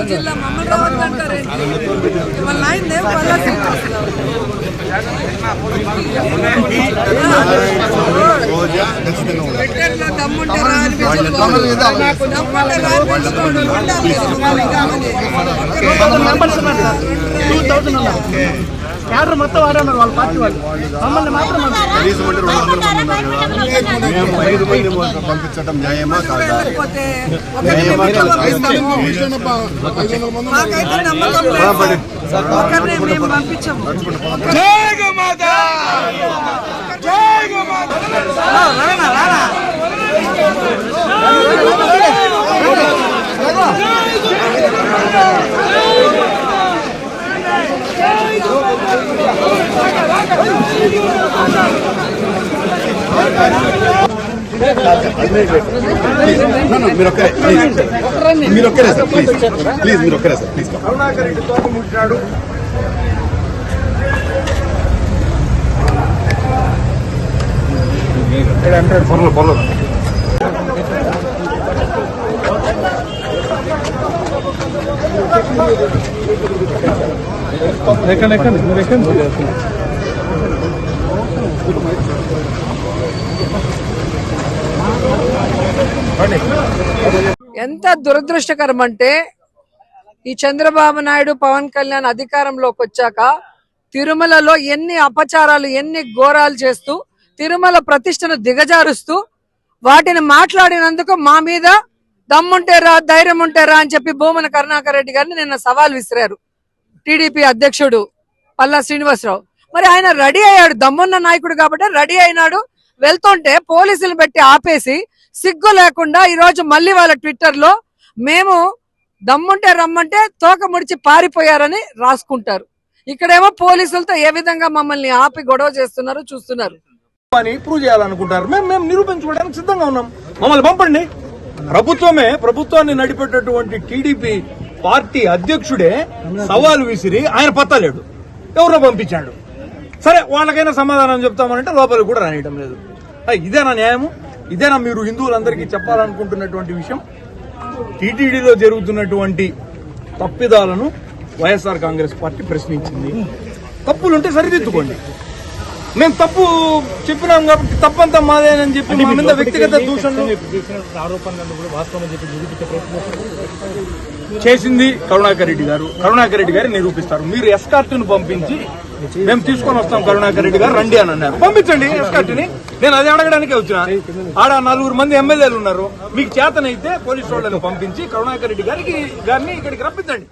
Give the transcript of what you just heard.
జిల్లా మమ్మల్ని రావద్దంటారే వాళ్ళ ఆయన దమ్ముంటారా క్యాడర్ మొత్తం వాడన్నారు వాళ్ళ పార్టీ వాళ్ళు మమ్మల్ని మాత్రం పంపించడం న్యాయమా కాదా? మీరు ఒక్కరే సార్ ప్లీజ్ మీరు ఒక్కరే సార్ ప్లీజ్. కరుణాకర్ రెడ్డి తోక ముట్టినాడు. పొరలు ఎంత దురదృష్టకరం అంటే ఈ చంద్రబాబు నాయుడు పవన్ కళ్యాణ్ అధికారంలోకి వచ్చాక తిరుమలలో ఎన్ని అపచారాలు ఎన్ని ఘోరాలు చేస్తూ తిరుమల ప్రతిష్టను దిగజారుస్తూ వాటిని మాట్లాడినందుకు మా మీద దమ్ముంటేరా ధైర్యం ఉంటేరా అని చెప్పి భూమన కరుణాకర్ రెడ్డి గారిని నిన్న సవాల్ విసిరారు టీడీపీ అధ్యక్షుడు పల్లా శ్రీనివాసరావు. మరి ఆయన రెడీ అయ్యాడు, దమ్మున్న నాయకుడు కాబట్టి రెడీ అయినాడు. వెళ్తుంటే పోలీసులు పెట్టి ఆపేసి సిగ్గు లేకుండా ఈ రోజు మళ్ళీ వాళ్ళ ట్విట్టర్ లో మేము దమ్ముంటే రమ్మంటే తోక ముడిచి పారిపోయారని రాసుకుంటారు. ఇక్కడేమో పోలీసులతో ఏ విధంగా మమ్మల్ని ఆపి గొడవ చేస్తున్నారు చూస్తున్నారు అని ప్రూవ్ చేయాలనుకుంటారు. మేము నిరూపించుకోవడానికి సిద్ధంగా ఉన్నాం. మమ్మల్ని పంపండి. ప్రభుత్వాన్ని నడిపేటటువంటి టీడీపీ పార్టీ అధ్యక్షుడే సవాలు విసిరి ఆయన పత్తలేడు, ఎవరో పంపించాడు. సరే వాళ్ళకైనా సమాధానం చెప్తామనంటే లోపలికి కూడా రానియడం లేదు. ఇదేనా న్యాయము? ఇదేనా మీరు హిందువులందరికీ చెప్పాలనుకుంటున్నటువంటి విషయం? టీటీడీలో జరుగుతున్నటువంటి తప్పిదాలను వైఎస్ఆర్ కాంగ్రెస్ పార్టీ ప్రశ్నించింది. తప్పులుంటే సరిదిద్దుకోండి. మేము తప్పు చెప్పినాం కాబట్టి తప్పంతా మాదేనని చెప్పి మా మీద వ్యక్తిగత దూషణలు చేసింది కరుణాకర్ రెడ్డి గారు నిరూపిస్తారు. మీరు ఎస్కార్ట్ను పంపించి మేము తీసుకొని వస్తాం కరుణాకర్ రెడ్డి గారు రండి అని అన్నారు. పంపించండి ఎస్కార్ట్ని. నేను అది అడగడానికే వచ్చిన. ఆడ 4 మంది ఎమ్మెల్యేలు ఉన్నారు. మీకు చేతనైతే పోలీసు వాళ్ళని పంపించి కరుణాకర్ రెడ్డి గారిని ఇక్కడికి రప్పించండి.